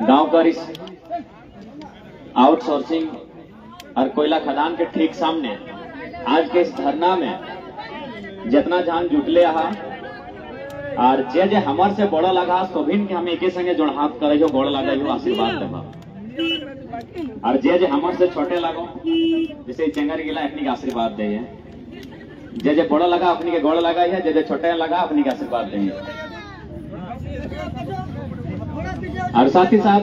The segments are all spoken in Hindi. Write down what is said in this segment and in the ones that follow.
गांव का आउटसोर्सिंग और कोयला खदान के ठीक सामने आज के इस धरना में जितना जान जुटले और जे जे हमार से बड़ा लगा सोभिन के हम एक संगे जोड़ हाथ करे जो गोड़ लगा जो आशीर्वाद देवा और जे हमार से छोटे लगो जैसे चेंगर गिला अपनी के आशीर्वाद दे जे बड़ा लगा अपनी के गोड़ लगा है जे छोटे लगा अपनी के आशीर्वाद देंगे। और साथ ही साथ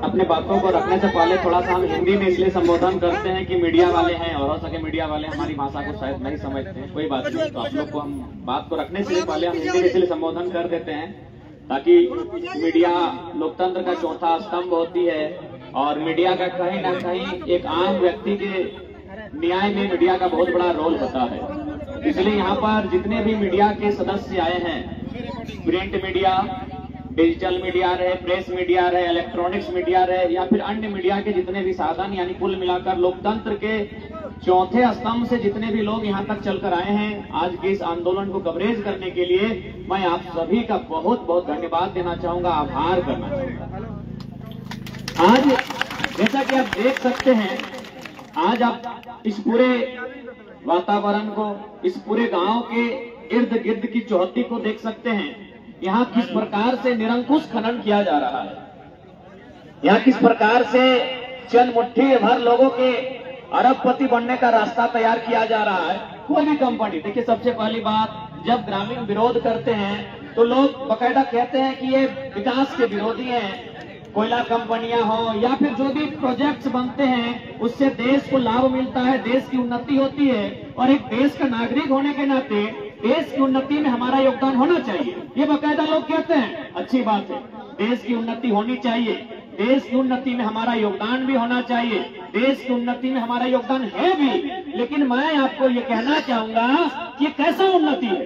अपने बातों को रखने से पहले थोड़ा सा हम हिंदी में इसलिए संबोधन करते हैं कि मीडिया वाले हैं और हो सके मीडिया वाले हमारी भाषा को शायद नहीं समझते हैं, कोई बात नहीं। तो आप लोग को हम बात को रखने से पहले हम हिंदी में इसलिए संबोधन कर देते हैं ताकि मीडिया लोकतंत्र का चौथा स्तंभ होती है और मीडिया का कहीं ना कहीं एक आम व्यक्ति के न्याय में मीडिया का बहुत बड़ा रोल होता है। इसलिए यहाँ पर जितने भी मीडिया के सदस्य आए हैं, प्रिंट मीडिया, डिजिटल मीडिया रहे, प्रेस मीडिया रहे, इलेक्ट्रॉनिक्स मीडिया रहे या फिर अन्य मीडिया के जितने भी साधन यानी कुल मिलाकर लोकतंत्र के चौथे स्तंभ से जितने भी लोग यहाँ तक चलकर आए हैं आज के इस आंदोलन को कवरेज करने के लिए मैं आप सभी का बहुत बहुत धन्यवाद देना चाहूंगा, आभार करना चाहूंगा। आज जैसा कि आप देख सकते हैं, आज आप इस पूरे वातावरण को, इस पूरे गांव के इर्द गिर्द की चौहद्दी को देख सकते हैं। यहाँ किस प्रकार से निरंकुश खनन किया जा रहा है, यहाँ किस प्रकार से चंद मुट्ठी भर लोगों के अरबपति बनने का रास्ता तैयार किया जा रहा है। कोई भी कंपनी, देखिए सबसे पहली बात, जब ग्रामीण विरोध करते हैं तो लोग बकायदा कहते हैं कि ये विकास के विरोधी हैं। कोयला कंपनियां हो या फिर जो भी प्रोजेक्ट्स बनते हैं उससे देश को लाभ मिलता है, देश की उन्नति होती है और एक देश का नागरिक होने के नाते देश की उन्नति में हमारा योगदान होना चाहिए, ये बकायदा लोग कहते हैं। अच्छी बात है, देश की उन्नति होनी चाहिए, देश की उन्नति में हमारा योगदान भी होना चाहिए, देश की उन्नति में हमारा योगदान है भी। लेकिन मैं आपको ये कहना चाहूंगा कि कैसा उन्नति है,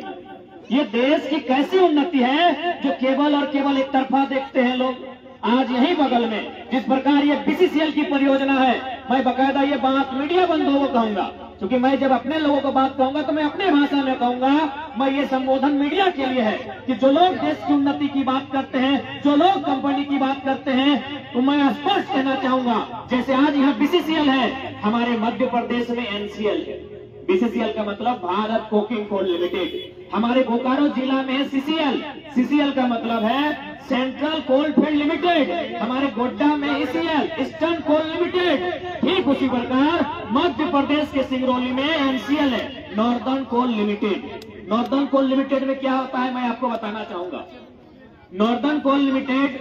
ये देश की कैसी उन्नति है जो केवल और केवल एक तरफा देखते हैं लोग। आज यही बगल में जिस प्रकार ये बीसीसीएल की परियोजना है, मैं बकायदा ये बात मीडिया बंधुओं को कहूंगा, क्योंकि मैं जब अपने लोगों को बात कहूंगा तो मैं अपने भाषा में कहूंगा। मैं ये संबोधन मीडिया के लिए है कि जो लोग देश की उन्नति की बात करते हैं, जो लोग कंपनी की बात करते हैं, तो मैं स्पष्ट कहना चाहूंगा, जैसे आज यहाँ बीसीसीएल है, हमारे मध्य प्रदेश में एनसीएल है। बीसीसीएल का मतलब भारत कोकिंग कोल लिमिटेड। हमारे बोकारो जिला में है सीसीएल, सीसीएल का मतलब है सेंट्रल कोल फील्ड लिमिटेड। हमारे गोड्डा में ईसीएल, ईस्टर्न कोल लिमिटेड। ठीक उसी प्रकार मध्य प्रदेश के सिंगरौली में एनसीएल है, नॉर्दर्न कोल लिमिटेड। नॉर्दर्न कोल लिमिटेड में क्या होता है मैं आपको बताना चाहूंगा। नॉर्दर्न कोल लिमिटेड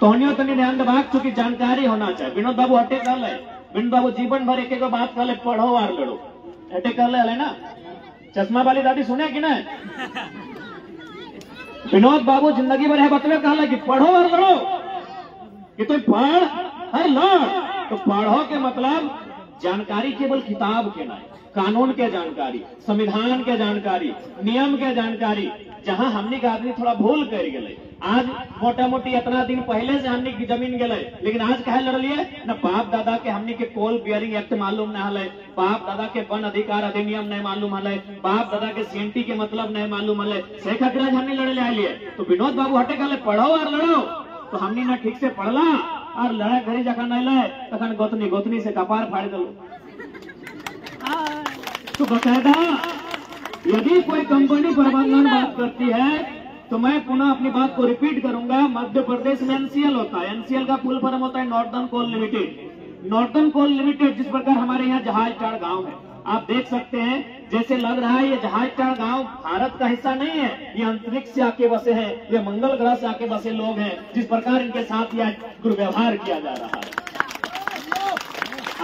तोहनियों तनी ध्यान दबाग, चूंकि जानकारी होना चाहिए। विनोद बाबू हटे कर ले, विनोद बाबू जीवन भर एक बात कर ले, पढ़ो और लड़ो, हटे कर ले ना। चश्मा वाली दादी सुने कि ना, विनोद बाबू जिंदगी भर है बतवे कहला कि पढ़ो और लड़ो, कि तुम पढ़ और लड़। तो पढ़ो के मतलब जानकारी केवल किताब के नहीं, कानून के जानकारी, संविधान के जानकारी, नियम के जानकारी। जहां हमने का आदमी थोड़ा भूल कर गए, आज मोटा मोटी इतना दिन पहले से हमने की जमीन गए, लेकिन आज कहे लड़ लिए न बाप दादा के हमने के कोल बियरिंग एक्ट मालूम न हले, बाप दादा के वन अधिकार अधिनियम नहीं मालूम हले, बाप दादा के सीएनटी के मतलब नहीं मालूम हले, से खातिर आज हमने लड़े ले लिए। तो विनोद बाबू हटे कहले पढ़ो और लड़ो, तो हमने न ठीक से पढ़ला और लड़े घरी जखन नहीं ले तखन गोतनी गोतनी से कपार फाड़ दो। तो बकायदा यदि कोई कंपनी प्रबंधन बात करती है तो मैं पुनः अपनी बात को रिपीट करूंगा। मध्य प्रदेश में एनसीएल होता है, एनसीएल का फुल फॉर्म होता है नॉर्दर्न कोल लिमिटेड। नॉर्दर्न कोल लिमिटेड जिस प्रकार हमारे यहाँ जहाजटाड़ गांव है, आप देख सकते हैं, जैसे लग रहा है ये जहाजटाड़ गांव भारत का हिस्सा नहीं है, ये अंतरिक्ष से आके बसे हैं, ये मंगल ग्रह से आके बसे लोग हैं, जिस प्रकार इनके साथ यह दुर्व्यवहार किया जा रहा है।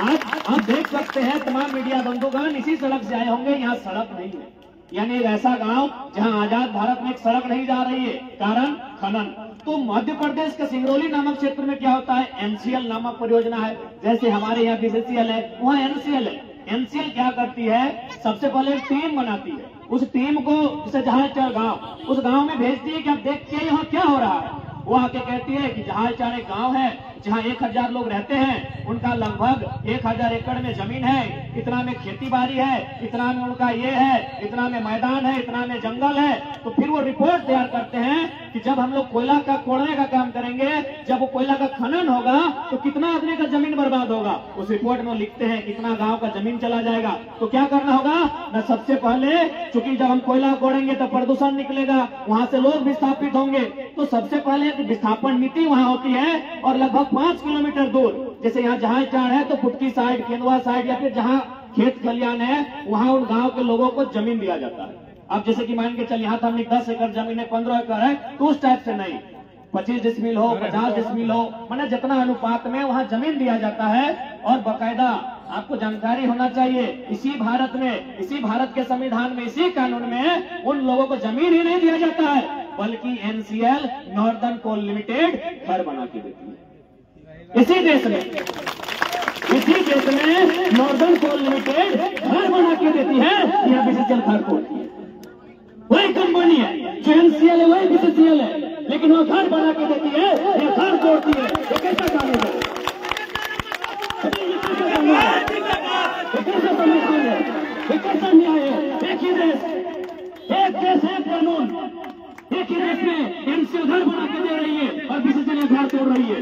आज आप देख सकते हैं तमाम मीडिया बंधुगण इसी सड़क से आए होंगे, यहाँ सड़क नहीं है, यानी एक ऐसा गांव जहां आजाद भारत में एक सड़क नहीं जा रही है, कारण खनन। तो मध्य प्रदेश के सिंगरौली नामक क्षेत्र में क्या होता है, एनसीएल नामक परियोजना है। जैसे हमारे यहाँ बीसीसीएल है, वहाँ एनसीएल है। एनसीएल क्या करती है, सबसे पहले एक टीम बनाती है, उस टीम को जैसे जहाजटाड़ गांव, उस गांव में भेजती है कि आप देखिए यहाँ क्या हो रहा है। वो आके कहती है कि जहाजटाड़ एक गांव है जहां 1000 लोग रहते हैं, उनका लगभग 1000 एकड़ में जमीन है, इतना में खेती बाड़ी है, इतना में उनका ये है, इतना में मैदान है, इतना में जंगल है। तो फिर वो रिपोर्ट तैयार करते हैं कि जब हम लोग कोयला का कोड़ने का काम करेंगे, जब वो कोयला का खनन होगा तो कितना आदमी का जमीन बर्बाद होगा। उस रिपोर्ट में लिखते हैं कितना गांव का जमीन चला जाएगा। तो क्या करना होगा ना, सबसे पहले चूंकि जब हम कोयला कोड़ेंगे तो प्रदूषण निकलेगा, वहां से लोग विस्थापित होंगे, तो सबसे पहले विस्थापन नीति वहां होती है और लगभग 5 किलोमीटर दूर, जैसे यहाँ जहाज टाड़ है तो फुटकी साइड, केंदुआ साइड या फिर जहाँ खेत खलियान है वहां उन गांव के लोगों को जमीन दिया जाता है। अब जैसे कि मान के चल यहाँ तो हमने 10 एकड़ जमीन है, 15 एकड़ है, तो उस टाइप से नहीं, 25 डिसमिल हो, 50 डिसमिल हो, माने जितना अनुपात में वहां जमीन दिया जाता है। और बाकायदा आपको जानकारी होना चाहिए, इसी भारत में, इसी भारत के संविधान में, इसी कानून में उन लोगों को जमीन ही नहीं दिया जाता है, बल्कि एनसीएल नॉर्दर्न कोल लिमिटेड घर बना के देती है। इसी देश में नॉर्दर्न कोल लिमिटेड घर बना के देती है, यह बीसीसीएल घर तोड़ती है। वही कंपनी है जो एनसीएल है, वही बीसीसीएल है, लेकिन वो घर बना के देती है, यह घर तोड़ती है। ये कैसा कानून है, ये कैसा संविधान है, ये कैसा न्याय है। एक ही देश, एक देश, एक कानून, एक ही देश में एनसीएल घर बना के दे रही है और बीसीसीएल घर तोड़ रही है।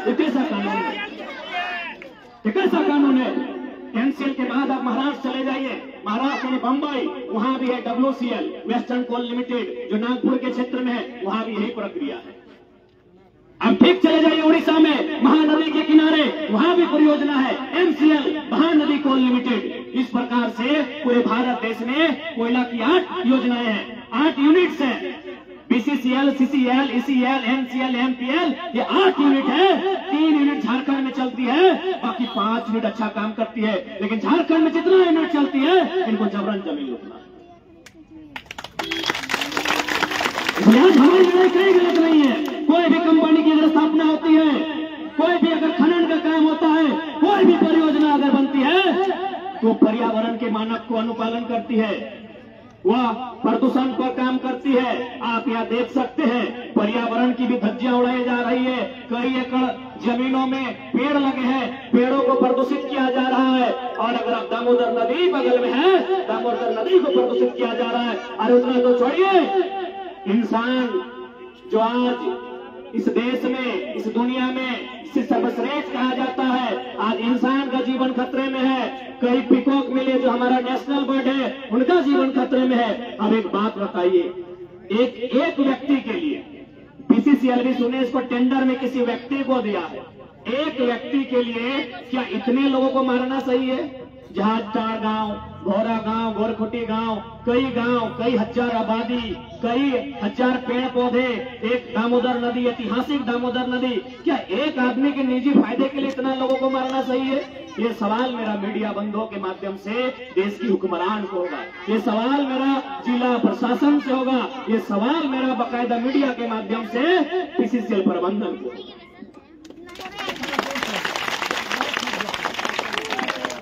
ये कैसा कानून है, ये कैसा कानून है। एनसीएल के बाद आप महाराष्ट्र चले जाइए, महाराष्ट्र में बंबई, वहां भी है WCL वेस्टर्न कोल लिमिटेड जो नागपुर के क्षेत्र में है, वहां भी यही प्रक्रिया है। अब ठीक चले जाइए उड़ीसा में, महानदी के किनारे, वहां भी परियोजना है MCL महानदी कोल लिमिटेड। इस प्रकार से पूरे भारत देश में कोयला की 8 योजनाएं हैं, 8 यूनिट्स हैं। BCCL, CCL, ECL, NCL, MPL, ये 8 यूनिट है। 3 यूनिट झारखंड में चलती है, बाकी 5 यूनिट अच्छा काम करती है। लेकिन झारखंड में जितना यूनिट चलती है, इनको जबरन जमीन लूटना है। आज हमारी लड़ाई कहीं गलत नहीं है। कोई भी कंपनी की अगर स्थापना होती है, कोई भी अगर खनन का काम होता है, कोई भी परियोजना अगर बनती है, तो पर्यावरण के मानक को अनुपालन करती है, वह प्रदूषण पर काम करती है। आप यहाँ देख सकते हैं पर्यावरण की भी धज्जियां उड़ाई जा रही है। कई एकड़ जमीनों में पेड़ लगे हैं, पेड़ों को प्रदूषित किया जा रहा है। और अगर आप दामोदर नदी बगल में है, दामोदर नदी को प्रदूषित किया जा रहा है। अरे उतना तो छोड़िए, इंसान जो आज इस देश में, इस दुनिया में सर्वश्रेष्ठ कहा जाता है, आज इंसान का जीवन खतरे में है। कई पीकॉक मिले जो हमारा नेशनल बर्ड है, उनका जीवन खतरे में है। अब एक बात बताइए, एक व्यक्ति के लिए बीसीसीएल भी सुने, इसको टेंडर में किसी व्यक्ति को दिया है, एक व्यक्ति के लिए क्या इतने लोगों को मारना सही है? जहाज टाड़ गांव, भोरा गांव, गोरखुटी गांव, कई हजार आबादी, कई हजार पेड़ पौधे, एक दामोदर नदी, ऐतिहासिक दामोदर नदी, क्या एक आदमी के निजी फायदे के लिए इतना लोगों को मारना सही है? ये सवाल मेरा मीडिया बंधुओं के माध्यम से देश की हुक्मरान को होगा, ये सवाल मेरा जिला प्रशासन से होगा, ये सवाल मेरा बाकायदा मीडिया के माध्यम से बीसीसीएल प्रबंधन को।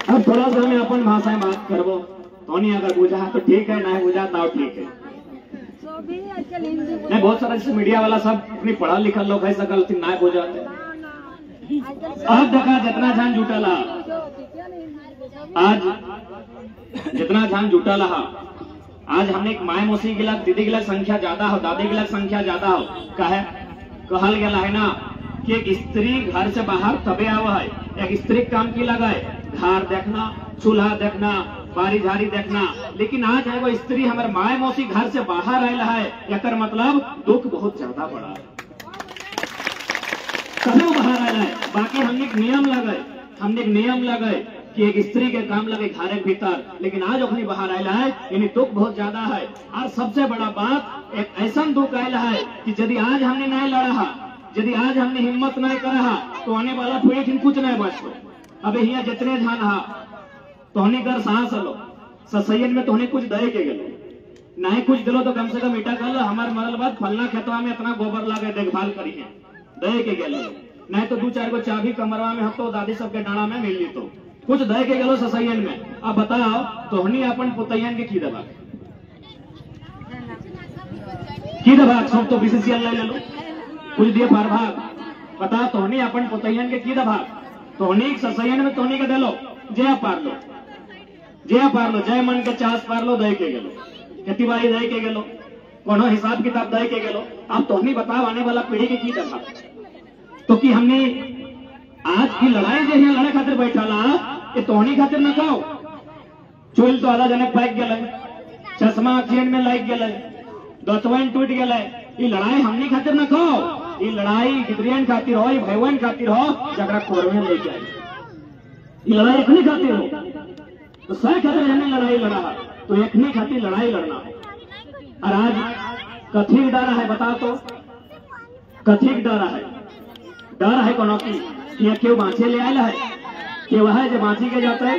अब थोड़ा सा मैं अपन भाषा में बात करबो, तोनी अगर बुझा तो ठीक है, ना बुझा तो ठीक है। नहीं, बहुत सारा जैसे मीडिया वाला सब अपनी पढ़ा लिखा लोग है, सकल ना बुझाते। अब देखा जितना ध्यान जुटला, आज जितना ध्यान जुटला, आज हमने एक माए मौसी के लग, दीदी के लग संख्या ज्यादा हो, दादी के लग संख्या ज्यादा हो। कहे कहल गया है ना कि एक स्त्री घर से बाहर तबे आवा है, एक स्त्री काम की लगा है, घर देखना, चूल्हा देखना, बारी झाड़ी देखना। लेकिन आज है वो स्त्री हमारे माए मौसी घर से बाहर आयल है, याकर मतलब दुख बहुत ज्यादा बड़ा है, कभी बाहर आयल है। बाकी हमने एक नियम लगे कि एक स्त्री के काम लगे घर के भीतर, लेकिन आज अपनी बाहर आयल है, यानी दुख बहुत ज्यादा है। और सबसे बड़ा बात, एक ऐसा दुख आयल है कि यदि आज हमने नहीं लड़ा, यदि आज हमने हिम्मत नहीं करा, तो आने वाला पीढ़ी कुछ नहीं बचो। अबे यहाँ जितने ध्यान हा तोहने कर साहस लो, ससैयन में तोहने कुछ दे के गेलो, नहीं कुछ दिलो तो कम से कम ईटा कर लो, हमारे मरल बाद फलना खेतवा में इतना गोबर लागे देखभाल करिए, दे के गेलो। नहीं तो 2-4 गो चाबी कमरवा में हम तो दादी सबके डाणा में मिल ली, तो कुछ दे के गेलो ससैयन में। अब बताओ तोहनी अपन पुतैयन के की दबा सब तो बीसीसीएल ले लो, कुछ दिए पार भाग। बता तोहनी अपन पुतैयन के की दबा, तोहनी ससैयन में तोहनी के दिलो, जया पार लो, जे पारलो जय मन के चास पारलो दे के गेलो, खेती बाड़ी दे के गेलो, कोनो हिसाब किताब दे के गेलो। अब तो नहीं बताओ आने वाला पीढ़ी के की दशा, तो कि हमने आज की लड़ाई जो है लड़े खातिर बैठाला ये तोहनी खातिर न कहो। चोल तो आधा जने पैक गए, चश्मा अखियन में लाइक गए, दतवन टूट गए। ये लड़ाई हमनी खातिर न कहो, ये लड़ाई गिदरियन खातिर हो, भैवन खातिर हो, जगरा कोरवे लेके आई। ये लड़ाई एकनी खातिर हो, तो सह खातिर हमने लड़ाई लड़ा, तो एकनी खातिर लड़ाई लड़ना। और आज कथी डरा है बताओ तो, कथी डरा है? डर है कोनो की कि क्यों बांचे ले आयल है, कि वह जो बांची के जाता है,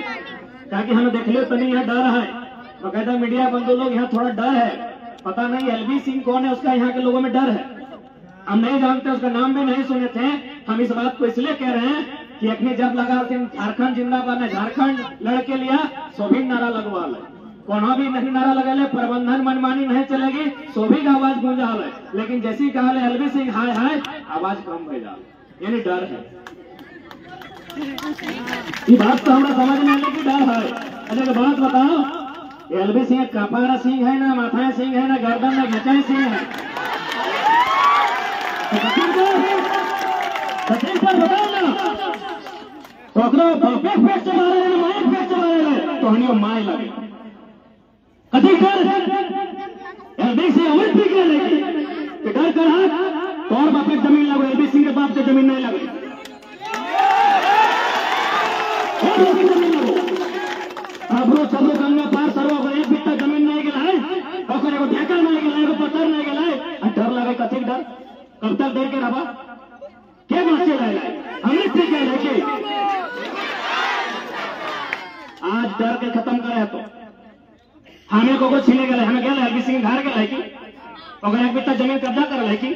ताकि हमें देख लो तो नहीं है, डर है। तो कहता मीडिया बंधु लोग यहाँ थोड़ा डर है, पता नहीं एलबी सिंह कौन है, उसका यहाँ के लोगों में डर है। हम नहीं जानते, उसका नाम भी नहीं सुने थे। हम इस बात को इसलिए कह रहे हैं कि अखनी जब लगा झारखंड जिंदाबाद ने झारखंड लड़के लिया, सो भी नारा लगवा ले, कोनो भी नहीं नारा लगा ले, प्रबंधन मनमानी नहीं चलेगी, सो भी का आवाज गूंजा ले। लेकिन जैसी कहा ले एलबी सिंह हाय हाय, आवाज कम भेजा, यानी डर है। ये बात तो हमारा समझ में आने की डर है। अरे बात बताओ, एलबी सिंह कपारा सिंह है ना, माथा सिंह है ना, गर्दन में घचाई सिंह है, सचिन सर बताओ ना, तो पेट से मारे ना माइक पेट से मारे तो हनियो माय लगे। कथी कर एलबी सिंह अमृत पी के लेके डर कर हाथ तो और बाप के जमीन लगो, एलबी सिंह के बाप से जमीन नहीं लगे, सबरो सबरो गंगा पार सर्व एक बित्ता जमीन नहीं गया है, ओकर एगो ढेका नहीं गया, एगो पत्थर नहीं गया है। डर लगे कथी डर? कब तक डर के रहा? क्या बाँचे लाए अमृत पी के लेके आज डर के खत्म करे। तो हमें को छीने गए, हमें गए एलबी सिंह घर गए कि एक बित्ता जमीन कब्जा कर ले कि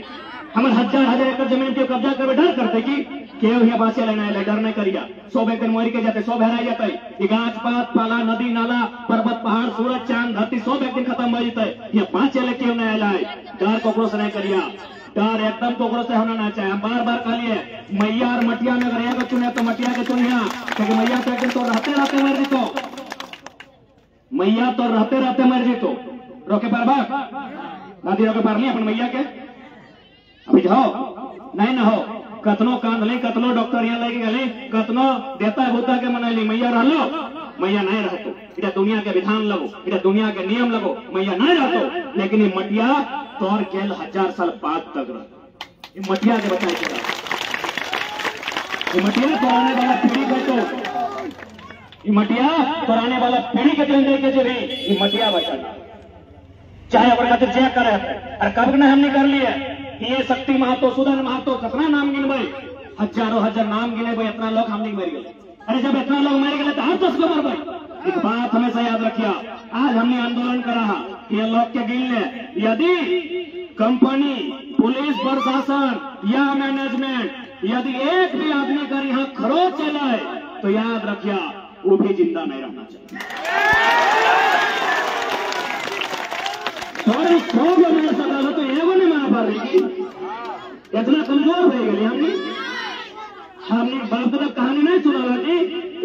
हमारे हजार एकड़ जमीन पे कब्जा कर डर करते कि केव यहाँ बाँचे लेना है, डर नहीं करिया। 100 एक दिन मरी के जाते, 100 हेरा जाते, गाछ पात पाला नदी नाला पर्वत पहाड़ सूरज चांद धरती 100 एक दिन खत्म हो जाते। ये बाँचे ले क्यों नहीं आए, डर कोकरो से नहीं करिया, डर एकदम कोकरो से होना ना चाहिए। हम बार बार कहलिए मैया और मटिया में अगर एक चुने तो मटिया के चुनिया, क्योंकि मैया तो एक दिन तो रहते रहते मर जी, तो मैया तो रहते रहते मर जी, तो रोके पर दादी रोके पार नहीं अपन मैया के अभी जाओ नहीं ना हो, कतनो कांद ली, कतनो डॉक्टर यहाँ लेके गए, कतनो देता होता के मना ली, मैया रह लो, मैया नहीं रहतो, इधर दुनिया के विधान लगो, इधर दुनिया के नियम लगो, मैया नहीं रहतो। लेकिन ये मटिया तौर केल 1000 साल बाद तक रह, ये मटिया के बताए के ये मटिया तोराने वाला पीढ़ी को, तो ये मटिया तोराने वाला पीढ़ी के चलने के जो ये मटिया बचाना चाहे अगर खातिर जय करे। और कब न हमने कर लिया ये शक्ति महतो, सुदन महतो, कितना नाम गिन भाई, हजारों हजार नाम गिने भाई, इतना लोग हमने मर गए। अरे जब इतना लोग मर गए तो हम 10 को मर भाई। एक बात हमेशा याद रखिया, आज हमने आंदोलन करा ये लोग के गिन ले, यदि कंपनी पुलिस प्रशासन या मैनेजमेंट यदि एक भी आदमी कर यहाँ खरोच चलाए तो याद रखिया वो भी जिंदा नहीं रहना चाहिए। थोड़े 100 मेरे सकाल तो एगो नहीं मार पा रही, इतना कमजोर हो गए हमने बाप दादा कहानी नहीं सुना कि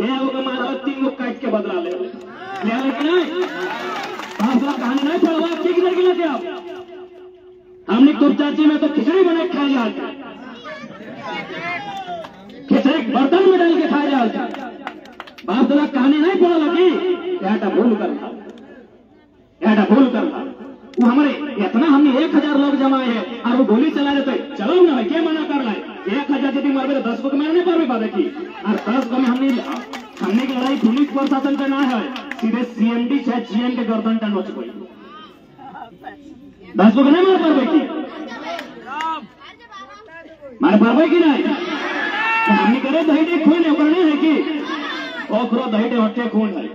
एगो के मारा 3 लोग काट के बदला ले कि नहीं, बाप दादा कहानी नहीं पढ़वा ठीक नहीं गिला क्या हमने तुम चाची में तो खिचड़ी बना के खाई जाते, खिचड़ी बर्तन में डाल के खाई जाते, बाप दादा कहानी नहीं पढ़ा लगी भूल करना वो हमारे इतना हमने 1000 लोग जमाए हैं और वो गोली चला देते, चलो ना भाई क्या मना कर लाए, 1000 यदि मर गए 10 को मैंने नहीं पार पाते की, और 10 को में हमने की लड़ाई पुलिस प्रशासन का ना है, सीधे सीएमडी चाहे जीएम के गर्दन टन हो चुकी, 10 को नहीं मार पार की मार पार की नहीं, हमने करे दही खून है कि ओखरो दही हटे खून है,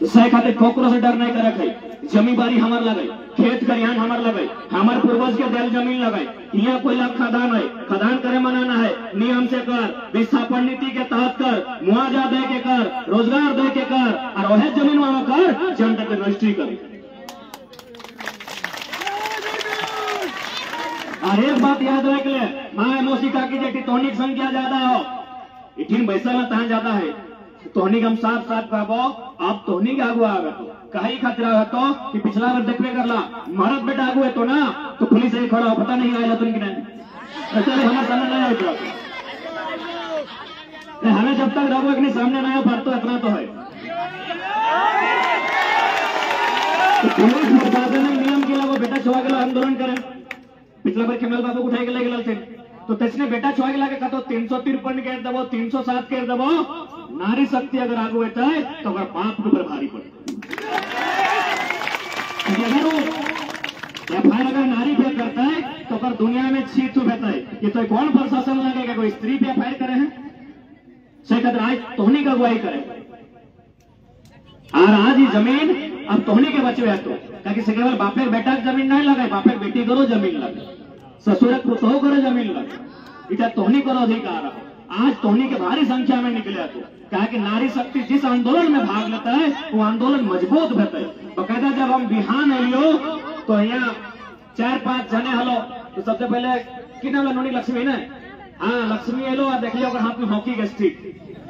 सह खाते खोकरो से डर नहीं करे, जमींदारी हमार लगे, खेत खरियान हमार लगे, हमार पूर्वज के दिल जमीन लगे, यहाँ कोई लाख खदान है, खदान करे मनाना है, नियम से कर, विस्थापन नीति के तहत कर, मुआवजा दे के कर, रोजगार दे के कर, और वह जमीन वहां कर जनता के रजिस्ट्री कर। और एक बात याद रख ले, माए मौसी काकी जेठी तोनिक संख्या ज्यादा हो, इठिन बैसा में तहां ज्यादा है, तोहनी के हम साथ साथ कहबो आप तोहनी के आगू आवे तो कहीं खतरा है तो कि पिछला बार देखबे करला मरद बेटा आगू है तो ना तो पुलिस ही खड़ा हो पता नहीं आया तुम कि नहीं ऐसे हमारे सामने नहीं आया हमें जब तक रघु अपने सामने नहीं आया तो इतना तो है तो पुलिस प्रशासन नियम के वो बेटा छुआ के आंदोलन करे पिछला बार खेमल बाबू उठाई के ले थे तो तेसने बेटा छुआ के लाके कहतो 353 के दबो 307 के दबो नारी शक्ति अगर आगू होता है तो अगर बाप के ऊपर भारी पड़ता एफआईआर अगर नारी पे करता है तो अगर दुनिया में छीत रहता है ये तो कौन प्रशासन लगेगा कोई स्त्री पे एफआईआर करे हैं शेखर आज तोहनी का अगुवाई करे और आज ही जमीन अब तोहनी के बचे हुए तो ताकि से केवल बापे बेटा की जमीन नहीं लगे बापे बेटी करो जमीन लगे ससुर पुतोह करो जमीन लगे इतना तोहनी करो अधिकार आज तोहनी के भारी संख्या में निकले तो कहा कि नारी शक्ति जिस आंदोलन में भाग लेता है वो आंदोलन मजबूत रहता है। बकायदा जब हम बिहान आइयो तो यहाँ 4-5 जने हलो तो सबसे पहले कि नाम नोनी लक्ष्मी ने हाँ लक्ष्मी एलो और देख लियो अगर हाथ में हॉकी का स्टिक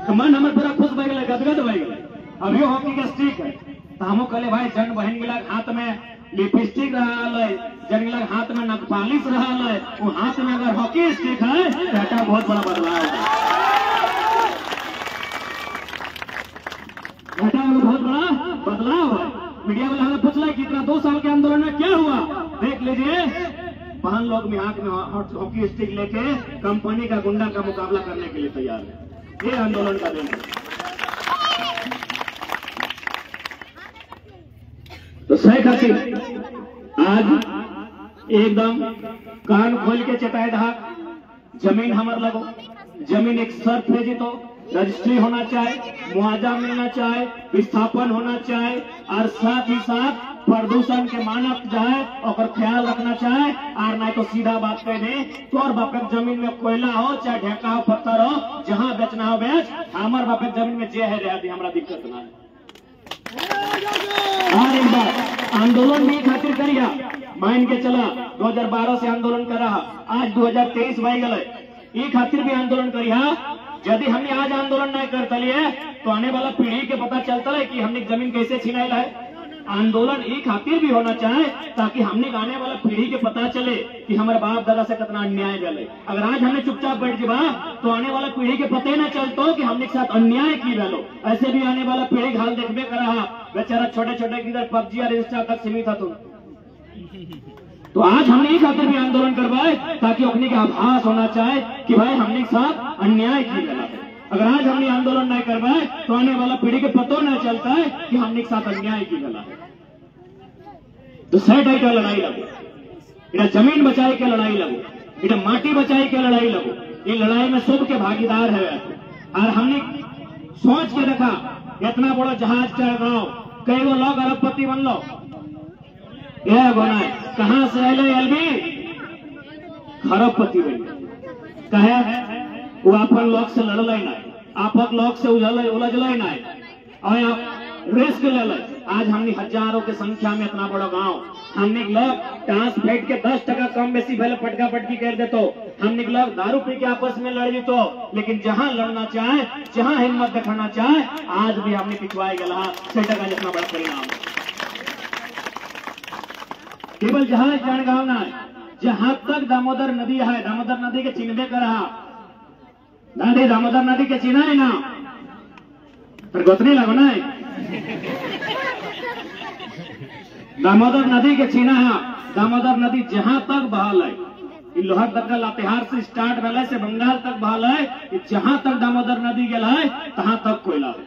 तो मन हमारे पूरा खुश बह गए गदगद बह गए अब यो हॉकी का स्टिक है तो हम कहले भाई जन बहन मिला हाथ में लिपस्टिक रहा है जन मिला हाथ में नखपालिश रहा है वो हाथ में अगर हॉकी स्टिक है तो हटा बहुत बड़ा बदलाव है हटा बहुत बड़ा बदलाव है। मीडिया वाला हमें पूछ रहा कि इतना 2 साल के आंदोलन में क्या हुआ देख लीजिए बहन लोग में हाथ में हॉकी स्टिक लेके कंपनी का गुंडा का मुकाबला करने के लिए तैयार है। ये आंदोलन का दिन है। तो शेख हसीना आज एकदम कान खोल के चेताए रहा जमीन हमार लगो जमीन एक शर्त है जी तो रजिस्ट्री होना चाहे मुआवजा मिलना चाहे विस्थापन होना चाहे और साथ ही साथ प्रदूषण के मानक जाए और ख्याल रखना चाहे और नहीं तो सीधा बात कह दे तो और बापक जमीन में कोयला हो चाहे ढेका हो पत्थर हो जहां बेचना हो बेच हमारे बापक जमीन में जे है रह हमारा दिक्कत ना है। और एक बार आंदोलन भी खातिर करिया मान के चला 2012 से आंदोलन कर रहा आज 2023 बह गए ये खातिर भी आंदोलन करिया यदि हमने आज आंदोलन नहीं करता लिए तो आने वाला पीढ़ी के पता चलता है कि हमने जमीन कैसे छीनाइल है। आंदोलन ये खातिर भी होना चाहे ताकि हमने आने वाला पीढ़ी के पता चले कि हमारे बाप दादा से कितना अन्याय गले। अगर आज हमने चुपचाप बैठ के बा तो आने वाला पीढ़ी के पते न चलतो कि हमने साथ अन्याय की गलो। ऐसे भी आने वाला पीढ़ी हाल देखबे कर रहा बेचारा छोटे छोटे किधर पबजी और इंस्टा तक सीमित था तो आज हमने ही खातिर भी आंदोलन करवाए ताकि अपने का आभास होना चाहे कि भाई हमने साथ अन्याय की गला है। अगर आज हमने आंदोलन नहीं करवाए तो आने वाला पीढ़ी के पतो न चलता है कि हमने साथ अन्याय की गला है। तो सेट है क्या लड़ाई लगो इधर जमीन बचाई के लड़ाई लगो इधर माटी बचाई के लड़ाई लगो ये लड़ाई में सबके भागीदार है। और हमने सोच के देखा इतना बड़ा जहाज चढ़ रहा कई वो लोग अरबपति बन लो यह बना है कहां से एलबी खरबपति बन कहे वो अपन लोग से लड़ लेना आपक लोग से उलझ लेना और आप रिस्क ले ले। आज हमने हजारों की संख्या में इतना बड़ा गांव हमने लोग टांस फेंक के 10% कम बेसी पहले पटका पटकी कर दे तो हमने लोग दारू पी के आपस में लड़ तो लेकिन जहां लड़ना चाहे जहां हिम्मत दिखाना चाहे आज भी हमने पिछवाए गया से टका जितना बड़ा परिणाम केवल जहां जणगांव ना जहां तक दामोदर नदी है दामोदर नदी के चिन्हबे कर रहा दादी दामोदर नदी के चिन्ह है ना पर गोतनी लगो ना दामोदर नदी के चिन्ह है दामोदर नदी जहां तक बहल है लोहर तक लातेहार से स्टार्ट रहा से बंगाल तक बहल है जहां तक दामोदर नदी गया है तहां तक कोयला है।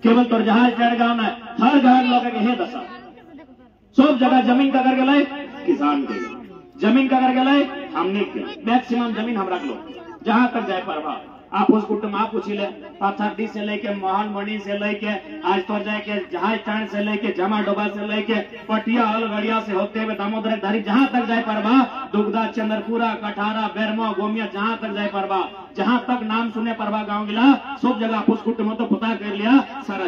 केवल तो जहाज जड़गांव ना हर घर लोग के दशा सब जगह जमीन का कर गए किसान के जमीन का कर गए हमने मैक्सिमम जमीन हम रख लो जहां तक जाए परवा आप उस कुटुंब आप पूछ ले पाथरडी से लेके मोहनमणि से लेके आज तो जाके जहाज स्टैंड से लेके जमा डोबा से लेके पटिया अलगड़िया से होते हुए दामोदर धारी जहां तक जाए परवा दुगदा चंद्रपुरा कठारा बेरमो गोमिया जहां तक जाए परवा जहां तक नाम सुने परवा गांव गिला सब जगह आप उस कुटुंब तो पता कर लिया सारा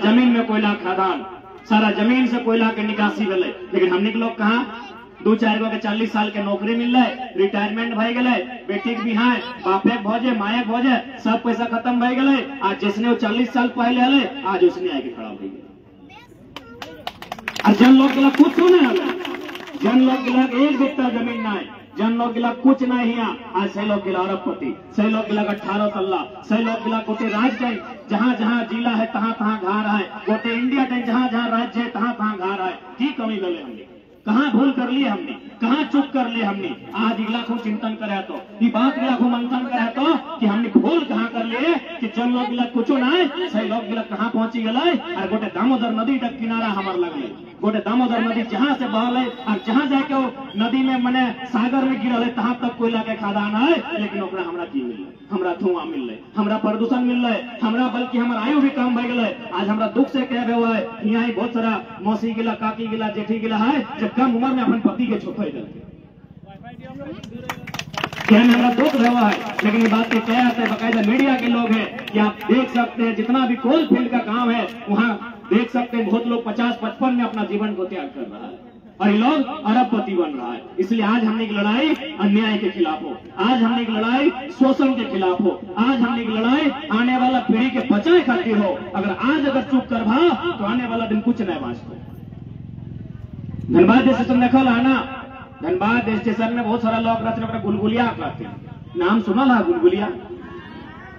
जमीन में कोयला खदान सारा जमीन से कोयला के निकासी गले। लेकिन हमने के लोग कहा 2-4 गो के 40 साल के नौकरी मिल रहे, रिटायरमेंट भय गए, बेटी के बिहार, बापे के भोजे, माया के भोजे, सब पैसा खत्म भय गए। आज जिसने वो 40 साल पहले हले, आज उसने आके खड़ा हो गई। और जन लोग के कुछ तो नहीं हले, जन लोग के एक बित्ता जमीन ना है, जन लोग गिला कुछ नहीं है। आज सही लोग गिला अरबपति, सही लोग गिला 18 तल्ला, सही लोग गिला गोटे राज्य जहाँ जहाँ जिला है तहाँ तहाँ घर है, गोटे इंडिया टाइम जहाँ जहाँ राज्य है तहाँ तहाँ घर है। की कमी गले हमने, कहाँ भूल कर लिए हमने, कहाँ चुप कर लिए हमने। आज इगला को चिंतन करे तो ये बात गिला को मंथन करे तो कि हमने भूल कहाँ कर लिए कि जन लोग गिला कुछ नहीं, सही लोग गिला कहाँ पहुंची गए। और गोटे दामोदर नदी तक किनारा हमार लगले, गोटे दामोदर नदी जहाँ से बहल है और जहाँ जाके वो नदी में मने सागर में गिरल है तहाँ तक कोयला के खदान है। लेकिन ओकरा हमरा की मिल, हमरा धुआं मिल रहे, हमरा प्रदूषण मिल रहे, हमरा बल्कि हमारा आयु भी कम भय गए। आज हमरा दुख से कह हुआ है, यहाँ ही बहुत सारा मौसी गिला, काकी गिला, जेठी गिला है जब कम उम्र में अपन पति के छोड़ देते, क्या मेरा दुख रहा है। लेकिन ये बात क्या आते हैं, बाकायदा मीडिया के लोग हैं कि आप देख सकते हैं जितना भी कोल फील्ड का काम है वहाँ देख सकते हैं बहुत लोग 50-55 में अपना जीवन को त्याग कर रहा है और ये लोग अरबपति बन रहा है। इसलिए आज हमने की लड़ाई अन्याय के खिलाफ हो, आज हमने की लड़ाई शोषण के खिलाफ हो, आज हमने की लड़ाई आने वाला पीढ़ी के बचाए खातिर हो। अगर चुप कर भा तो आने वाला दिन कुछ नहीं बाँचता। धनबाद स्टेशन देखल है ना, धनबाद स्टेशन में बहुत सारा लोग रहते हैं, गुलगुलिया कहते हैं, नाम सुनल है? गुलगुलिया,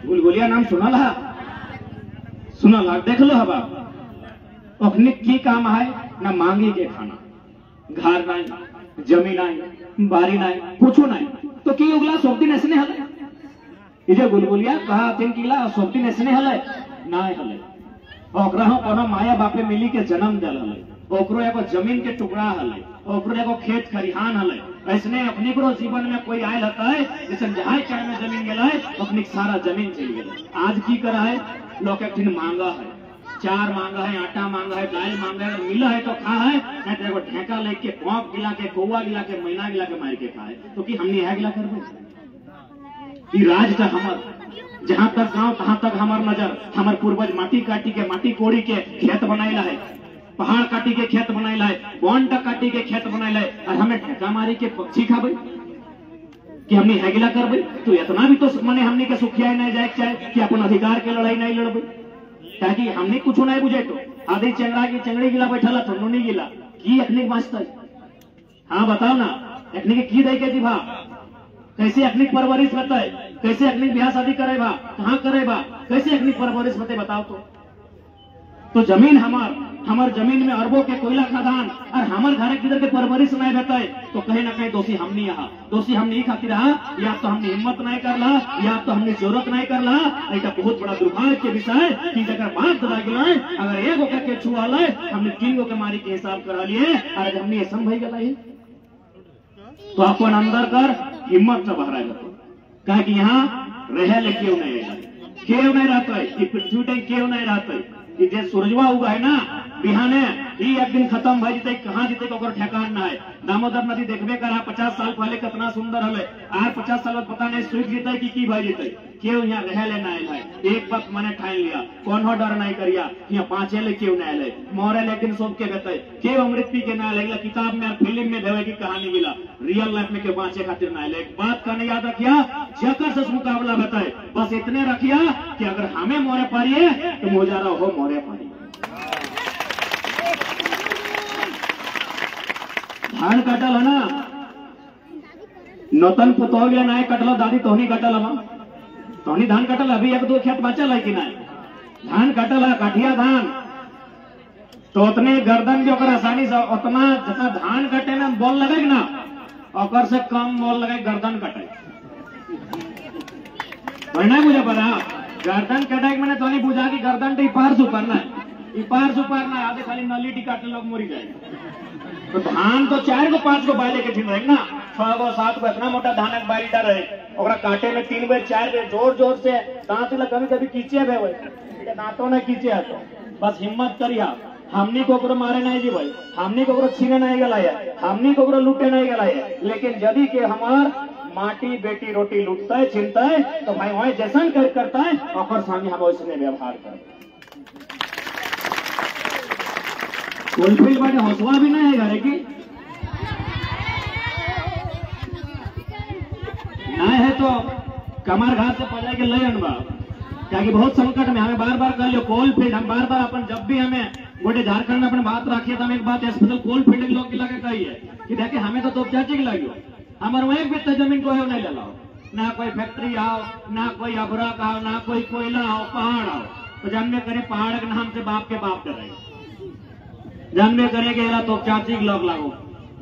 गुलगुलिया नाम सुनल है? सुनल है, देख लो हवा अखनी की काम है ना, मांगी के खाना, घर नहीं, जमीन नहीं, बारी नहीं, कुछ नहीं, तो की उगला सोबती नसने हले। ये गुलगुलिया कहा 3 किला सोबती नसने हले ना हले, ओकरा कोनो माया बापे मिली के जन्म दिल हले, ओकरो एगो जमीन के टुकड़ा हले, ओकरो एगो खेत खरिहान हले। ऐसने अपनी को जीवन में कोई आयल होता है जैसे जहां चाय में जमीन गया है अपनी सारा जमीन चल गया। आज की करा है लोग एक दिन मांगा है, चार मांगा है, आटा मांगा है, दाल मांगा है, मिला है तो खा है, नहीं तो एगो ढेका लेके पौक गिला के, कौआ गिला के, मैना गिला के मार के खाए। तो कि हमने यह गिला करबो कि राज था हमर, जहां तक गांव तहां तक हमार नजर, हमार पूर्वज माटी काटी के, माटी कोड़ी के खेत बनाइला है, पहाड़ काटी के खेत बनाइला है, बॉन्ड काटी के खेत बनाइला है, और हमें ढेका मारी के पक्षी खाबे कि हमने हैगिला करबे। तो इतना भी तो मने हमने के सुखिया नहीं जाए चाहे कि अपन अधिकार के लड़ाई नहीं लड़बे, ताकि हमने कुछ नहीं बुझे। तो आधी चंगड़ा की चंगड़ी गिला बैठा तो नुनी गिला की अखनी वास्ता। हाँ बताओ ना, अखनी के की दे के दी भा, कैसे अखनी परवरिश बताए, कैसे अखनी ब्याह शादी करे बा, कहाँ करे बा, कैसे अखनी परवरिश बते बताओ। तो जमीन हमार जमीन में अरबों के कोयला खदान और हमार घर किधर के परवरिश नहीं बताए, तो कहीं ना कहीं दोषी हमने यहाँ, दोषी हमने ही खातिर रहा, या तो हमने हिम्मत नहीं कर ला, या तो हमने जरूरत नहीं कर ला। एक बहुत बड़ा दुर्भाग्य के विषय कि जगह बात दबा गया, अगर एगो के छुआ ले हमने 3 गो के मारी के हिसाब करा लिए, और हमने ये संभव गया है तो अपन अंदर कर हिम्मत से बाहर आएगा। कहा कि यहाँ रह ले क्यों नहीं रहता है, कि पृथ्वी टाइम क्यों नहीं रहता है, कि जे सूरजवा हुआ है ना बिहाने ही एक दिन खत्म भय जीते, कहाँ जीते तो ठेकान ना है। दामोदर नदी देखबे करा 50 साल पहले कितना सुंदर हले, आज 50 साल बाद पता नहीं सूख जीते कि भय जीते, क्यों यहाँ रह लेना है। एक बात मैंने ठान लिया, कौन हो डर नहीं करिया, यहाँ 5 ले क्यों नहीं ले, मोरे लेकिन सब के बेते क्यों अमृत पी के ना लगला, किताब में फिल्म में देवे की कहानी मिला, रियल लाइफ में के बाँचे खातिर ना ले। बात करने याद रखिया, जकर से मुकाबला बताए, बस इतने रखिया कि अगर हमें मोरे पारिए तो मोजारा हो मोरे पारी। धान कटल है ना, नौतन पुतो गया ना कटल, दादी तोहनी कटल है, तोहनी धान कटल, अभी 1-2 खेत बचल है कि नहीं, धान कटल है, काठिया धान, तो उतने गर्दन जो आसानी से उतना जितना धान कटे में बोल लगे ना, और से कम बोल लगे गर्दन कटे। नहीं बुझा पड़ा, गर्दन कटे मैंने तो नहीं बुझा कि गर्दन तो इपार सुपारना है, इपार सुपारना है, आधे खाली नली टी काटने लोग मोरी जाए। तो धान तो 4 गो 5 गो बाले के ठीक रहे ना, 6 गो 7 गो इतना मोटा धान बारीटा रहे, और काटे में 3 बजे 4 बजे जोर जोर से दांत कभी कभी कीचे भे, दांतों ने कीचे है। तो बस हिम्मत करिया, हमनी को मारे नहीं जी भाई, हमनी को छीने नहीं गला है, हमनी को लूटे नहीं गला है, लेकिन यदि के हमार माटी बेटी रोटी लूटता है छीनता है तो भाई वही जैसन करता है और सामने हम वैसने व्यवहार करते। कोलफील्ड बाटे हौसला भी नहीं है घरे की, तो कमर घाट से पहले के ले अनबा क्या कि बहुत संकट में हमें बार बार कह लियो कोल फील्ड हम बार बार अपन जब भी हमें गोटे झारखंड में अपन बात रखिए तो हम एक बात स्पेशल कोल फील्ड के लोग लगे कहिए कि देखिए हमें तो तोपचाची के लगियो हमारे वहाँ एक भी जमीन को है नहीं ले लाओ ना कोई फैक्ट्री आओ ना कोई अबरक आओ ना कोई कोयला आओ पहाड़ आओ तो जानवे करे पहाड़ के नाम से बाप के बाप करे जानवे करे कि तो चाची के लोग लागो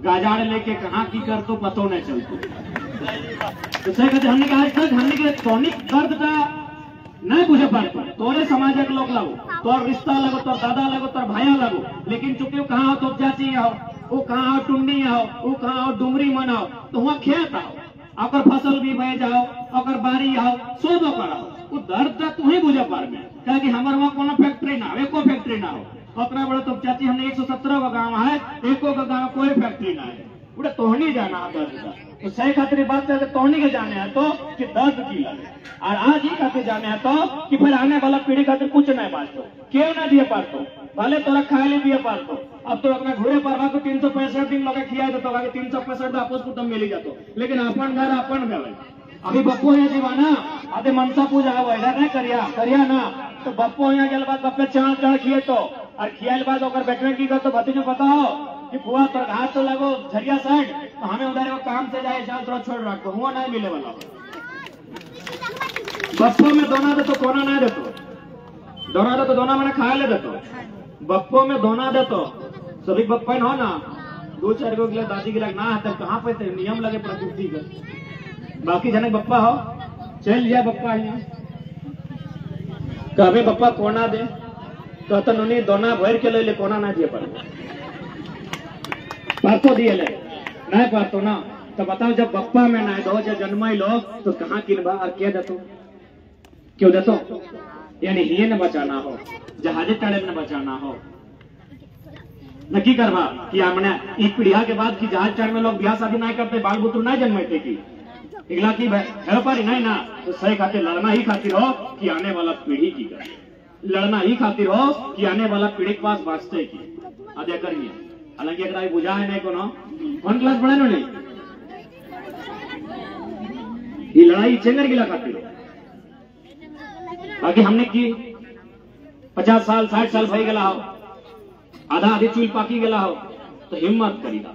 गाजाड़ लेके कहाँ की कर तो पतो नहीं चलतो तो सही कहते हमने आज तक हमने के टॉनिक दर्द का नहीं बुझे पाते तोरे समाज के लोग लगो तोर रिश्ता लगो तोर दादा लगो तोर भाया लगो लेकिन चूंकि कहाँ तो चाची आओ वो कहाँ टुंडी आओ वो कहाँ डुमरी मनाओ तो वहाँ खेत आओ अगर फसल भी बह जाओ अगर बारी आओ सोबो कराओ वो दर्द तू ही बुझे पार में क्या कि हमारे वहाँ कोनो फैक्ट्री ना हो एको फैक्ट्री ना हो उतना बड़ा तो चाची हमने 117 का गाँव है एको का गाँव कोई फैक्ट्री ना है उड़े तोहनी जाना है दर्द का तो सही खातिर बात है तोहनी के जाने हैं तो कि दर्द की लगे और आज ही खातिर जाने हैं तो कि फिर आने वाला पीढ़ी खातिर कुछ नहीं बांटो क्यों ना दिए पारतो भले तोरा खाए ले दिए पारतो अब तो अपना घोड़े पर को 365 दिन लगे खिया देते 365 आपस कुटुंब मिली जातो लेकिन अपन घर अपन गए अभी बप्पो यहाँ जीवाना आधे मनसा पूजा हो नहीं करिया ना तो बप्पो यहाँ गल बाद बप्पे चढ़ खिए तो और खियाल बाद और बैठने की तो भतीजो बताओ कि बुआ तो घाट तो लगो झरिया साइड तो हमें उधर वो काम से जाए चल थोड़ा छोड़ रखो हुआ नहीं मिले वाला बप्पो में दोना दे तो कोना नहीं देतो दोना दे तो दोना मैंने खा ले देतो बप्पो में दोना दे तो सभी बप्पा हो ना 2-4 को गिला दादी गिला ना है तब कहाँ पे नियम लगे प्रकृति का बाकी जने बप्पा हो चल लिया बप्पा यहाँ कभी बप्पा कोना दे तो नुनी दोना भर के ले कोना ना दिए पर पारतो दिए ले नहीं पारतो ना तो बताओ जब बप्पा में ना दो जब जन्माई लोग तो कहाँ किनबा और क्या देतो क्यों देतो यानी ये न बचाना हो जहाजे टड़े न बचाना हो नक्की करवा कि हमने एक पीढ़िया के बाद की जहाज चढ़ में लोग ब्याह शादी नहीं करते बाल बुतरू नहीं जन्मते की इगला की है पर नहीं ना तो सही खातिर लड़ना ही खातिर हो कि आने वाला पीढ़ी की कर लड़ना ही खातिर हो कि आने वाला पीढ़ी के पास वास्ते की अदय करिए हालांकि अगर बुझा है नहीं कोनो कौन क्लास पढ़े नहीं ये लड़ाई चेंगर गिला खातिर बाकी हमने की 50 साल 60 साल भाई गला हो आधा आधी चूल पाकी गला हो तो हिम्मत करीदा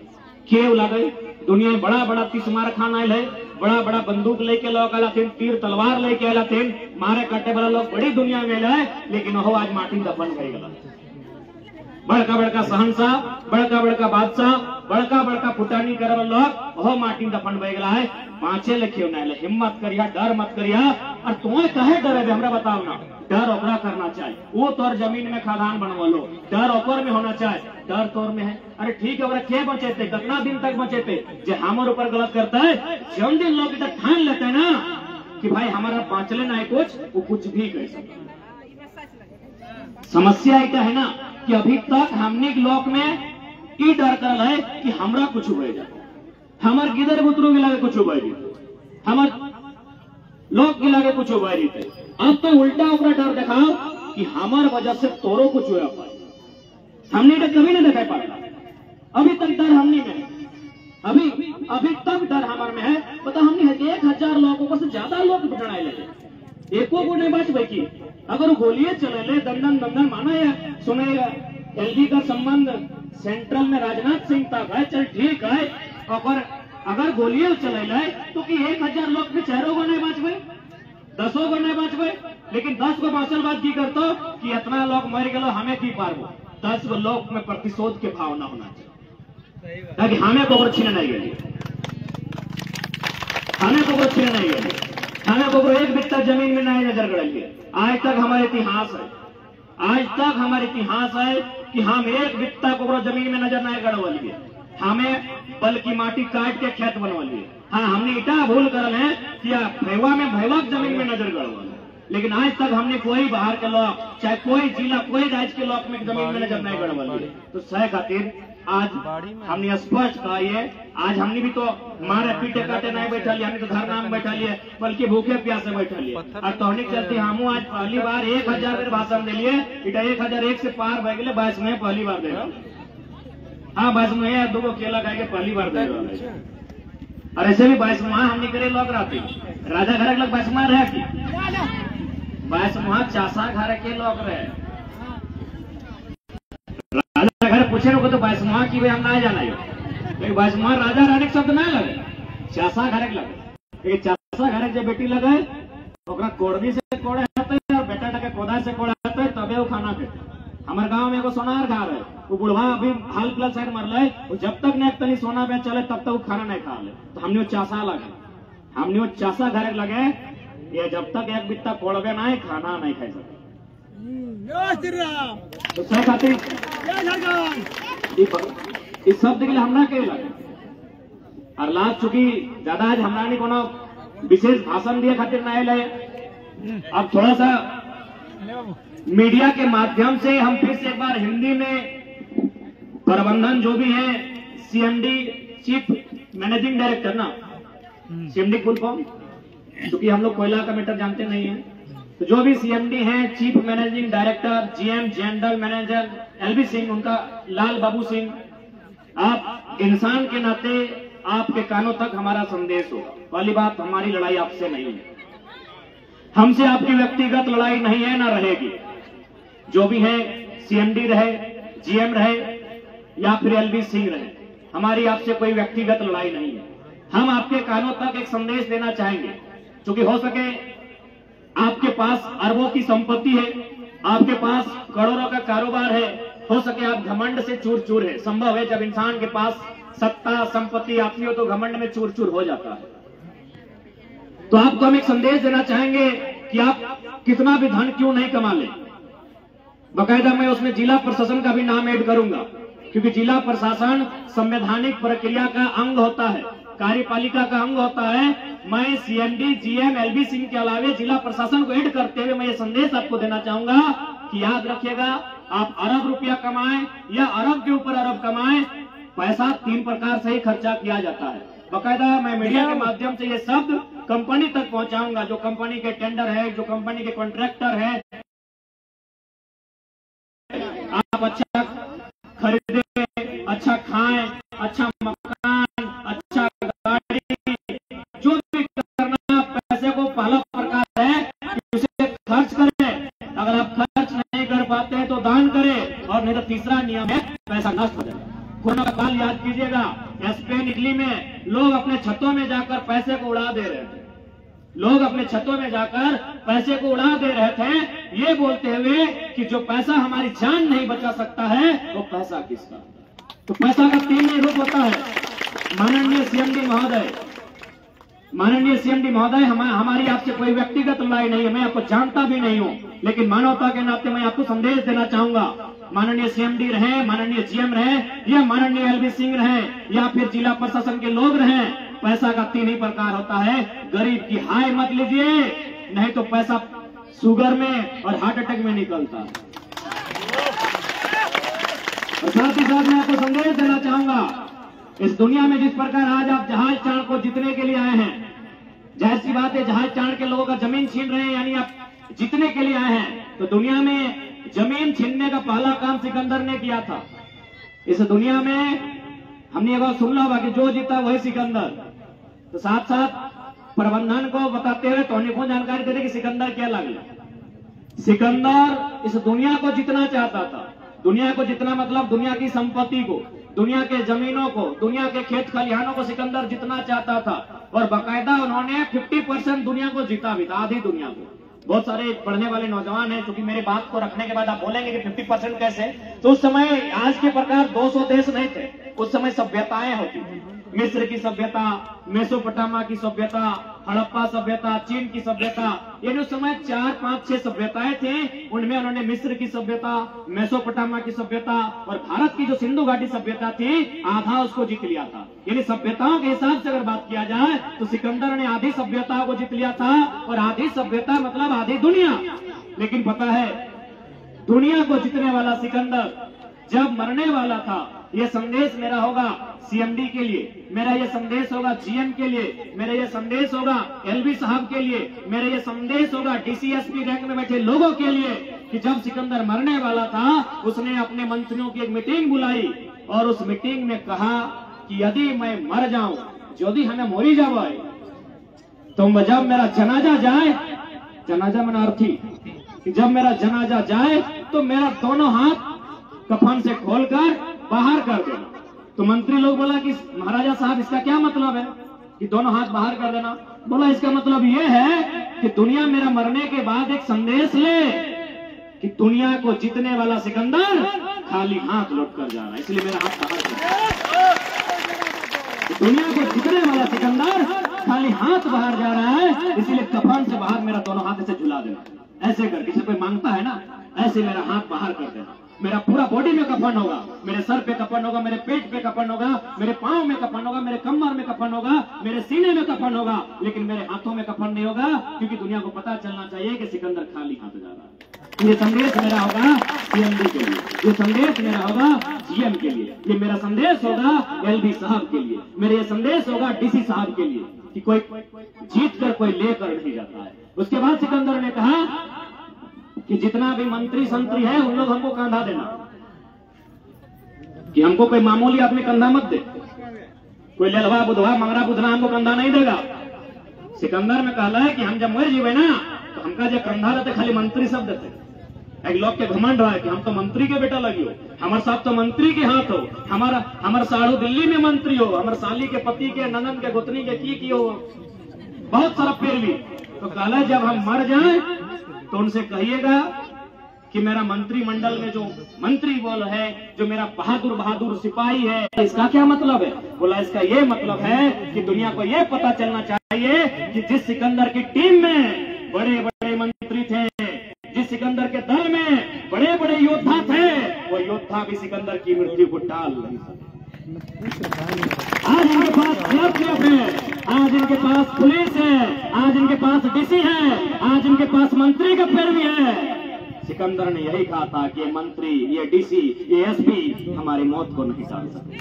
केव लगे दुनिया में बड़ा बड़ा तीसमार खान आयल है बड़ा बड़ा बंदूक लेके लोग आला थे तीर तलवार लेके आला थे मारे काटे वाला लोग बड़ी दुनिया में है लेकिन वो आज माटी दफन गई गला बड़का बड़का सहनशाह बड़का बड़का बादशाह बड़का बड़का फुटानी करे वाला लोग वो माटी दफन बह गला है पांचे लिखे नहीं हिम्मत करिया डर मत करिया और तुम्हें कहे डरे हमरा बताओ ना डर ओकरा करना चाहिए वो तोर जमीन में खादान बनवा लो डर ओकर में होना चाहिए डर तोर में है अरे ठीक है क्या बचेते कितना दिन तक बचेते जो हमारे ऊपर गलत करता है जौन दिन लोग इधर ठान लेते हैं ना कि भाई हमारा बाँचले ना है कुछ वो कुछ भी कर सकता। समस्या क्या है ना कि अभी तक हमने लोक में ये डर कर है कि हमरा कुछ हुए जाए हमार गिदर बुतरू के लगे कुछ हुआ हमार लोग के लगे कुछ हुआ थे अब तो उल्टा अपना डर दिखाओ कि हमारे वजह से तोरो कुछ हुआ पाए हमने तो कभी नहीं दिखा पाता अभी तक डर हमने में अभी तक डर हमारे में है पता हमने 1000 लोगों को से ज्यादा लोग बिठाए लगे एको को नहीं बच बैठी अगर वो गोलियां चले ले दंदन माना या सुनेगा एलजी का संबंध सेंट्रल में राजनाथ सिंह तक है चल ठीक है अगर गोलियां चले ले तो कि 1000 लोग में चेहरों को नहीं बच गए 10 को नहीं बच गए लेकिन 10 को बाँचल बात की करते कि इतना लोग मर गए हमें की पारबो 10 लोग में प्रतिशोध के भावना होना चाहिए ताकि हमें को छीने नहीं गए हमें को छीने नहीं गए हमें को एक बित्ता जमीन में नहीं नजर गड़े आज तक हमारे इतिहास है कि हम एक बित्ता को जमीन में नजर नहीं गड़वा लिए हमें बल्कि माटी काट के खेत बनवा लिए हाँ हमने इटा भूल कर है कि भैवा में भैवक जमीन में नजर गड़वा लेकिन आज तक हमने कोई बाहर के लोग चाहे कोई जिला कोई राज्य के लोग में जमीन में नजर नहीं गड़वा लिए तो सह खातिर आज हमने स्पष्ट कहा ये आज हमने भी तो मारे पीटे काटे नहीं बैठा लिया हमने तो धरना में बैठा लिए बल्कि भूखे प्यासे बैठा लिए और तोहनी चलते हम आज पहली बार 1000 बेर भाषण दे लिए इटा 1001 से पार बह गए 22 में पहली बार दे हाँ 22 में 2 केला खाए के पहली बार दे और ऐसे भी 22 माह हमने करे लोग रहते राजा घर लग 22 माह रहे की 22 माह चासा घर के लोग रहे राजा घर पूछे को तो 22 माह की हम ना जाना लेकिन 22 माह राजा रानी शब्द ना लगे चासा घर लगे लेकिन चासा घर जब बेटी लगे कोड़नी से कोड़े और बेटा टके कोदा से कोड़े तबे वो खाना खाते। हमारे गांव में एगो सोनार खा रहे वो बुढ़वा अभी हाल फिलहाल साइड मर रहे वो जब तक नहीं तनी सोना पे चले तब तक वो खाना नहीं खा ले तो हमने वो चासा लगे हमने वो चासा घर लगे ये जब तक एक बित्ता कोड़बे ना खाना नहीं खा सकते तो सब खातिर इस शब्द के लिए हमरा के लगे और लास्ट चूंकि ज्यादा आज हमरा ने कोनो विशेष भाषण दिए खातिर नहीं ले अब थोड़ा सा मीडिया के माध्यम से हम फिर से एक बार हिंदी में प्रबंधन जो भी है सीएमडी चीफ मैनेजिंग डायरेक्टर ना सीएमडी फुल फॉर्म क्योंकि हम लोग कोयला का मैटर जानते नहीं है तो जो भी सीएमडी हैं chief managing director GM general manager LB Singh उनका लाल बाबू सिंह आप इंसान के नाते आपके कानों तक हमारा संदेश हो पहली बात हमारी लड़ाई आपसे नहीं है हमसे आपकी व्यक्तिगत लड़ाई नहीं है ना रहेगी जो भी है सीएमडी रहे जीएम रहे या फिर एलबी सिंह रहे हमारी आपसे कोई व्यक्तिगत लड़ाई नहीं है हम आपके कानों तक एक संदेश देना चाहेंगे क्योंकि हो सके आपके पास अरबों की संपत्ति है आपके पास करोड़ों का कारोबार है हो सके आप घमंड से चूर चूर है संभव है जब इंसान के पास सत्ता संपत्ति आती हो तो घमंड में चूर चूर हो जाता है तो आपको हम एक संदेश देना चाहेंगे कि आप कितना भी धन क्यों नहीं कमा ले बाकायदा मैं उसमें जिला प्रशासन का भी नाम ऐड करूंगा क्योंकि जिला प्रशासन संवैधानिक प्रक्रिया का अंग होता है कार्यपालिका का अंग होता है मैं सीएमडी जीएम एलबी सिंह के अलावे जिला प्रशासन को ऐड करते हुए मैं ये संदेश आपको देना चाहूंगा कि याद रखिएगा आप अरब रुपया कमाएं या अरब के ऊपर अरब कमाएं पैसा 3 प्रकार से ही खर्चा किया जाता है बाकायदा मैं मीडिया के माध्यम से ये शब्द कंपनी तक पहुंचाऊंगा जो कंपनी के टेंडर है जो कंपनी के कॉन्ट्रैक्टर है आप अच्छा खरीदे अच्छा खाएं अच्छा मकान अच्छा गाड़ी जो भी करना पैसे को पहला प्रकार है कि उसे खर्च करें अगर आप खर्च नहीं कर पाते हैं तो दान करें और नहीं तो तीसरा नियम है पैसा नष्ट हो जाए कोरोना का काल याद कीजिएगा स्पेन इटली में लोग अपने छतों में जाकर पैसे को उड़ा दे रहे थे लोग अपने छतों में जाकर पैसे को उड़ा दे रहे थे ये बोलते हुए कि जो पैसा हमारी जान नहीं बचा सकता है वो पैसा किसका तो पैसा का 3 ही रूप होता है माननीय सीएमडी महोदय हमारी आपसे कोई व्यक्तिगत लड़ाई नहीं है मैं आपको जानता भी नहीं हूं लेकिन मानवता के नाते मैं आपको संदेश देना चाहूंगा माननीय सीएमडी रहे माननीय जीएम रहे या माननीय एलबी सिंह रहे या फिर जिला प्रशासन के लोग रहे पैसा का 3 ही प्रकार होता है गरीब की हाय मत लीजिए नहीं तो पैसा शुगर में और हार्ट अटैक में निकलता है और साथ ही साथ मैं आपको संदेश देना चाहूंगा इस दुनिया में जिस प्रकार आज आप जहाज चाण को जीतने के लिए आए हैं जाहिर सी बात है जहाज चाण के लोगों का जमीन छीन रहे हैं यानी आप जीतने के लिए आए हैं तो दुनिया में जमीन छीनने का पहला काम सिकंदर ने किया था इस दुनिया में हमने एक सुन ला कि जो जीता वही सिकंदर तो साथ साथ प्रबंधन को बताते हुए तो को जानकारी दे रहे कि सिकंदर क्या लगे सिकंदर इस दुनिया को जीतना चाहता था दुनिया को जितना मतलब दुनिया की संपत्ति को दुनिया के जमीनों को दुनिया के खेत खलिहानों को सिकंदर जितना चाहता था और बाकायदा उन्होंने 50% दुनिया को जीता भी था आधी दुनिया को बहुत सारे पढ़ने वाले नौजवान हैं क्योंकि मेरी बात को रखने के बाद आप बोलेंगे कि 50% कैसे तो उस समय आज के प्रकार 200 देश नहीं थे उस समय सभ्यताएं होती थी मिस्र की सभ्यता मेसोपोटामा की सभ्यता हड़प्पा सभ्यता चीन की सभ्यता यानी उस समय 4, 5, 6 सभ्यताएं थी उनमें उन्होंने मिस्र की सभ्यता मेसोपोटामा की सभ्यता और भारत की जो सिंधु घाटी सभ्यता थी आधा उसको जीत लिया था यानी सभ्यताओं के हिसाब से अगर बात किया जाए तो सिकंदर ने आधी सभ्यताओं को जीत लिया था और आधी सभ्यता मतलब आधी दुनिया लेकिन पता है दुनिया को जीतने वाला सिकंदर जब मरने वाला था ये संदेश मेरा होगा सीएमडी के लिए मेरा ये संदेश होगा जीएम के लिए मेरा ये संदेश होगा एलबी साहब के लिए मेरा ये संदेश होगा डीसीएसपी रैंक में बैठे लोगों के लिए कि जब सिकंदर मरने वाला था उसने अपने मंत्रियों की एक मीटिंग बुलाई और उस मीटिंग में कहा कि यदि मैं मर जाऊं यदि हमें मोरी जावे तो जब मेरा जनाजा जाए, जनाजा में अर्थी कि जब मेरा जनाजा जाए तो मेरा दोनों हाथ कफन से खोलकर बाहर कर देना। तो मंत्री लोग बोला कि महाराजा साहब इसका क्या मतलब है कि दोनों हाथ बाहर कर देना? बोला इसका मतलब यह है कि दुनिया मेरा मरने के बाद एक संदेश ले कि दुनिया को जीतने वाला सिकंदर खाली हाथ लौट कर जा रहा है, इसलिए मेरा हाथ बाहर कर। दुनिया को जीतने वाला सिकंदर खाली हाथ बाहर जा रहा है, इसीलिए कफन से बाहर मेरा दोनों हाथ से झुला देना। ऐसे कर किसी कोई मांगता है ना, ऐसे मेरा हाथ बाहर कर देना। मेरा पूरा बॉडी में कफन होगा, मेरे सर पे कफन होगा, मेरे पेट पे कफन होगा, मेरे पांव में कफन होगा, मेरे कमर में कफन होगा, मेरे सीने में कफन होगा, लेकिन मेरे हाथों में कफन नहीं होगा, क्योंकि दुनिया को पता चलना चाहिए कि सिकंदर खाली हाथ जा रहा है। ये संदेश मेरा होगा सीएमडी के लिए, ये संदेश मेरा होगा जीएम के लिए, ये मेरा संदेश होगा एलबी साहब के लिए, मेरे ये संदेश होगा डीसी साहब के लिए कि कोई जीत कर कोई लेकर नहीं जाता है। उसके बाद सिकंदर ने कहा कि जितना भी मंत्री संतरी है उन लोग हमको कंधा देना, कि हमको कोई मामूली आदमी कंधा मत दे, कोई लेलवा बुधवा मंगरा बुधना हमको कंधा नहीं देगा। सिकंदर में कहला है कि हम जब मर जीवे ना तो हमका जो कंधा रहते खाली मंत्री सब देते। एक लोग के घमंड रहा है कि हम तो मंत्री के बेटा लगी हो, हमारे साथ तो मंत्री के हाथ हो, हमारा साढ़ू दिल्ली में मंत्री हो, हमारे साली के पति के ननन के गोतनी के की हो, बहुत सारा पैरवी। तो कहला जब हम मर जाए तो उनसे कहिएगा कि मेरा मंत्रिमंडल में जो मंत्री बोल है, जो मेरा बहादुर बहादुर सिपाही है, इसका क्या मतलब है? बोला इसका ये मतलब है कि दुनिया को ये पता चलना चाहिए कि जिस सिकंदर की टीम में बड़े बड़े मंत्री थे, जिस सिकंदर के दल में बड़े बड़े योद्धा थे, वो योद्धा भी सिकंदर की मृत्यु को टाल नहीं सकते। आज इनके पास क्लब है, आज इनके पास पुलिस है, आज इनके पास डीसी है, आज इनके पास मंत्री का पैरवी है। सिकंदर ने यही कहा था कि ये मंत्री, ये डीसी, ये एसपी हमारी मौत को नहीं टाल सकते।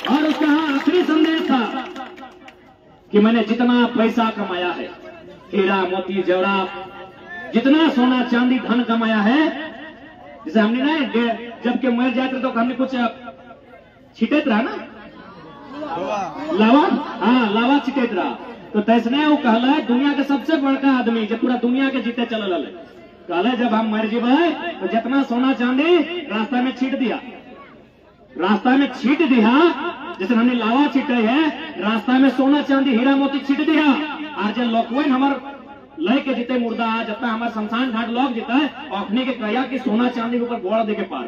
और उसका आखिरी संदेश था कि मैंने जितना पैसा कमाया है, हीरा मोती जवाहरात, जितना सोना चांदी धन कमाया है, जैसे हमने ना जबकि मर जाते तो हमने कुछ छिटेत रहा ना, लावा, हाँ लावा छिटेत रहा। तो तैसने वो कहला है दुनिया के सबसे बड़का आदमी जो पूरा दुनिया के जीते चल रहा, कहला जब हम मर जीवे तो जितना सोना चांदी रास्ता में छीट दिया, रास्ता में छीट दिया, जैसे हमने लावा छीटे है, रास्ता में सोना चांदी हीरा मोती छीट दिया। और जो लोकवेन हमार लय के जीते मुर्दा जितना हमारे शमशान घाट लोग जीता है, अपने के कहा कि सोना चांदी के ऊपर बोड़ दे के पार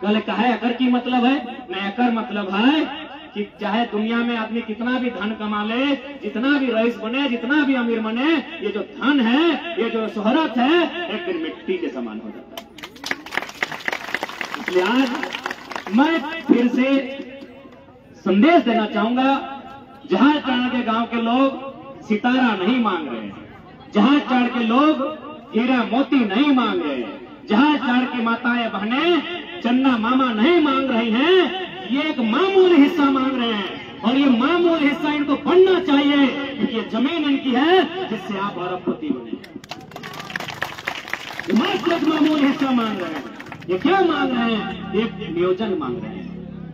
कल कहे एकर की मतलब है न, एकर मतलब है कि चाहे दुनिया में आदमी कितना भी धन कमा ले, जितना भी रईस बने, जितना भी अमीर बने, ये जो धन है, ये जो शोहरत है, एक दिन मिट्टी के समान हो जाता है। इसलिए आज मैं फिर से संदेश देना चाहूंगा, जहाज चढ़ के गांव के लोग सितारा नहीं मांग रहे हैं, जहाज चढ़ के लोग हीरा मोती नहीं मांग रहे हैं, जहाज चढ़ के माताएं बहनें चन्ना मामा नहीं मांग रही हैं, ये एक मामूली हिस्सा मांग रहे हैं। और ये मामूली हिस्सा इनको बनना चाहिए, क्योंकि ये जमीन इनकी है जिससे आप अरबपति बने। मात्र एक मामूली हिस्सा मांग रहे हैं। ये क्या मांग रहे हैं? एक नियोजन मांग रहे हैं।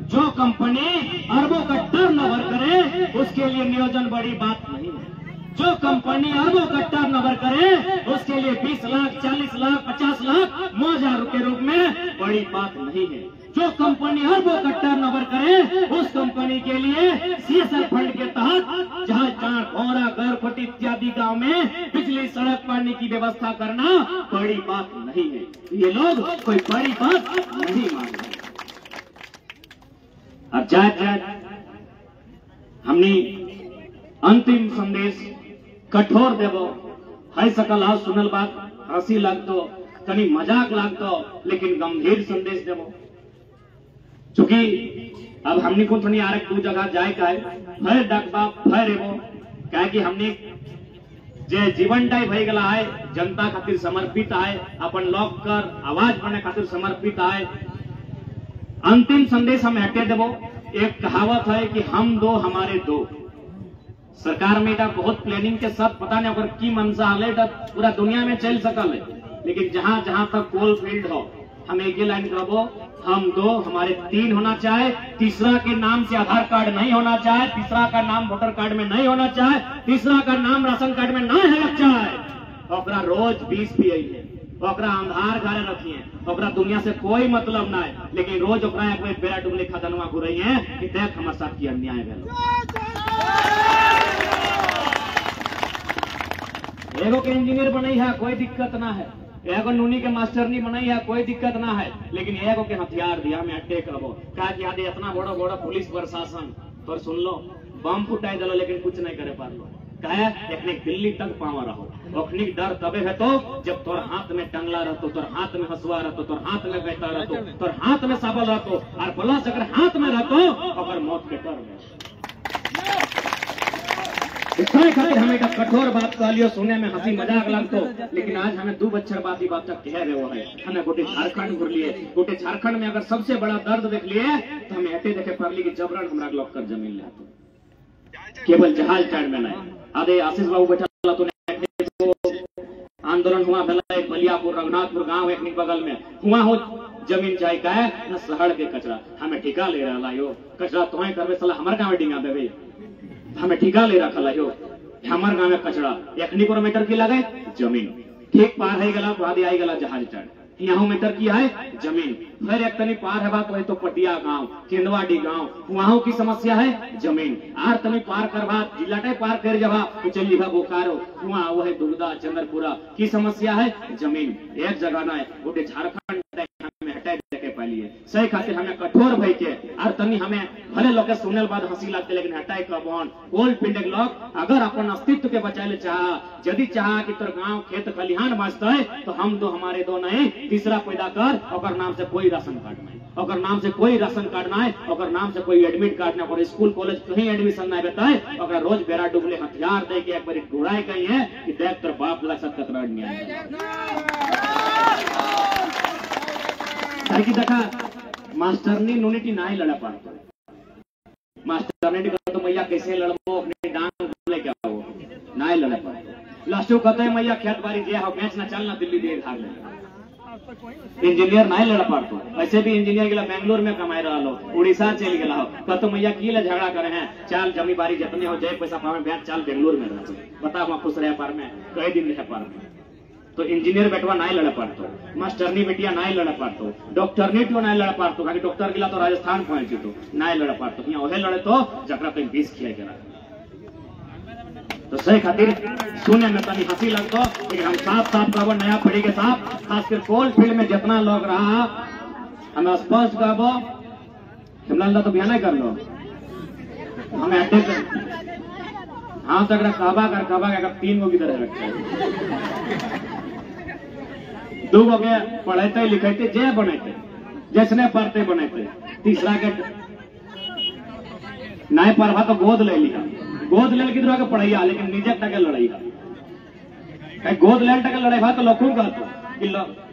जो कंपनी अरबों का टर्नओवर करे उसके लिए नियोजन बड़ी बात नहीं है। जो कंपनी अरबों का टर्नओवर करे उसके लिए 20 लाख, 40 लाख, 50 लाख मुआवजा के रूप में बड़ी बात नहीं है। जो कंपनी अरबों का टर्नओवर करे उस कंपनी के लिए सीएसआर फंड के तहत जहां चार घोरा गरखोटी इत्यादि गांव में बिजली, सड़क, पानी की व्यवस्था करना बड़ी बात नहीं है। ये लोग कोई बड़ी बात नहीं मांग रहे। अब जाए हमने अंतिम संदेश कठोर देवो है, सकल हाथ सुनल बात हंसी लगतो, कहीं मजाक लगतो, लेकिन गंभीर संदेश देवो। चूंकि अब हमने को थोड़ी आरक दो जगह जाए का है, फिर डकबा फिर एवो कहे कि हमने जे जीवन टाइप हो गला है, जनता खातिर समर्पित है, अपन लोग कर आवाज बने खातिर समर्पित है। अंतिम संदेश हम हटे देवो। एक कहावत है कि हम दो हमारे दो। सरकार में बहुत प्लानिंग के साथ पता नहीं अगर की मनसा हाले पूरा दुनिया में चल सकल है, लेकिन जहां जहां तक कोल फील्ड हो हम एक ही लाइन करबो, हम 2 हमारे 3 होना चाहे, तीसरा के नाम से आधार कार्ड नहीं होना चाहे, तीसरा का नाम वोटर कार्ड में नहीं होना चाहे, तीसरा का नाम राशन कार्ड में नहीं है चाहे, ओकरा रोज 20 पिए है, ओकरा आधार कार्ड रखिए, ओकरा दुनिया से कोई मतलब ना है, लेकिन रोज ओकरा एक बेरा डुबले खदनवा घुरई है कि देख हमारे साथ की अन्याय भेल। एगो के इंजीनियर बनई है कोई दिक्कत ना है, एगो नूनी के मास्टरनी बनई है कोई दिक्कत ना है, लेकिन एगो के हथियार दिया में अटैक करबो का कि आदे इतना बड़ा बड़ा पुलिस प्रशासन पर सुन लो बम फुटाई दिलो लेकिन कुछ नहीं करे पारलो, कहे एकने दिल्ली तक पावा रहो, ओखनी डर तबे है तो जब तोर हाथ में टंगला रहतो, तोर हाथ में हसुआ रहतो, तोर हाथ में बैठा रहतो, तोर हाथ में साबल रहतो, और प्लस अगर हाथ में रहतो अगर मौत के डर में। इसके खातिर हमें का कठोर बात कहलियो, सुने में हंसी मजाक लगतो, लेकिन आज हमें 2 बच्चर बात ही बात तक कह रहे हो है। हमें गोटे झारखंड घुर लिए, गोटे झारखंड में अगर सबसे बड़ा दर्द देख लिए तो हमें हटे देखे पड़ली कि जबरन हमरा लॉक कर जमीन ले केवल जहाज टाइम में नहीं। आदे आशीष बाबू बैठा तो आंदोलन हुआ भला बलियापुर रघुनाथपुर गांव एक बगल में हुआ हो जमीन जाए का है न शहर के कचरा हमें ठिका ले रहा यो कचरा तुम्हें करवे सला हमारे गाँव में डिंगा देवे, हमें ठिका ले रखा यो हमारे गाँव में कचरा 1 किलोमीटर की लगे जमीन ठीक पार है गला बाद आई गला जहाज टाइम यहाँ मीटर की है जमीन, फिर एक तनी पार है बात वही तो पटिया गांव केंदवाडी गांव वहां की समस्या है जमीन, आर तनी पार करवा जिलाटे पार कर जवा तो चलिए बोकारो वहाँ वो है दुर्गा चंद्रपुरा की समस्या है जमीन, एक जगह ना है गोटे झारखंड हमें हटाए देखे पालिए सही खातिर हमें कठोर भई के आर तनी हमें भले लोग के सुनल बाद हंसी लगते लेकिन हटाए कबन कोल पिंडक लोग अगर अपन अस्तित्व के बचाए चाह यदि चाह कि तोर गांव खेत खलिहान बचते तो हम 2 हमारे 2 नहीं तीसरा पैदा कर, ओकर नाम से कोई राशन कार्ड नहीं, ओकर नाम से कोई राशन कार्ड नहीं, ओकर नाम से कोई एडमिट कार्ड नहीं, और स्कूल कॉलेज कहीं एडमिशन नहीं बताए, ओकर रोज बेरा डुबले हथियार दे के एक बार घुराए गई है कि देख तर बाप लग सकता कतरा कि देखा मास्टरनी यूनिटी नहीं लड़ा पाता, मास्टरनी तो मैया कैसे लड़बो अपने डांग लेके आओ नहीं लड़ा पाता, लास्टो कहते हैं मैया खेत बाड़ी जे हो बेच ना चलना दिल्ली दे भाग ले, इंजीनियर नहीं लड़ पातो, ऐसे भी इंजीनियर गिला बेंगलोर में कमाए रहा लो, उड़ीसा चल गया हो कहतो मैया की ले झगड़ा करे हैं चाल जमी बारी जितने हो जाए पैसा पावे बेच चाल बेंगलोर में रह बता वहां खुश रहे पार में कई दिन रहे पार में, तो इंजीनियर बेटवा नहीं लड़ पातो, मास्टरनी बेटिया नहीं लड़ पातो, डॉक्टरनी तो नहीं लड़ पातो, डॉक्टर गिला तो राजस्थान पहुंची तो नहीं लड़ पातो, यहाँ वही लड़े तो जकरा पे 20 खिया के तो सही खातिर सुने में तनी हंसी लगतो, लेकिन हम साफ कहबो नया पीढ़ी के साथ खासकर कोल फील्ड में जितना लोग रहा हमें स्पष्ट कहबो शिमला तो बयान कर लो हमें अड्डे हाँ तक कहबा कर 3 गो की तरह रखते 2 गो के पढ़ेते लिखेते जे बनेते जैसने पढ़ते बनेते, तीसरा के नहीं पढ़वा तो गोद ले लिया, गोद ले किधर के पढ़ैया लेकिन निजे टके लड़ैया, गोद ले टके लड़ाई तो लोग कहते कि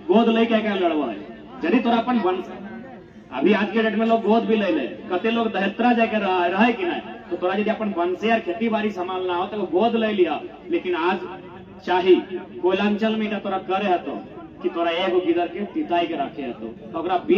गोद ले के लड़वा है यदि तोरा अपन वंश अभी आज के डेट में लोग गोद भी ले ले कते लोग दहेत्रा जाके रहे कि नहीं, तो तोरा यदि अपन वंश यार खेती बाड़ी संभालना हो तो गोद ले लिया, लेकिन आज चाही कोयलांचल में तोरा करे है तो कि तोरा एगो गिदर के तिताई के रखे है तो 20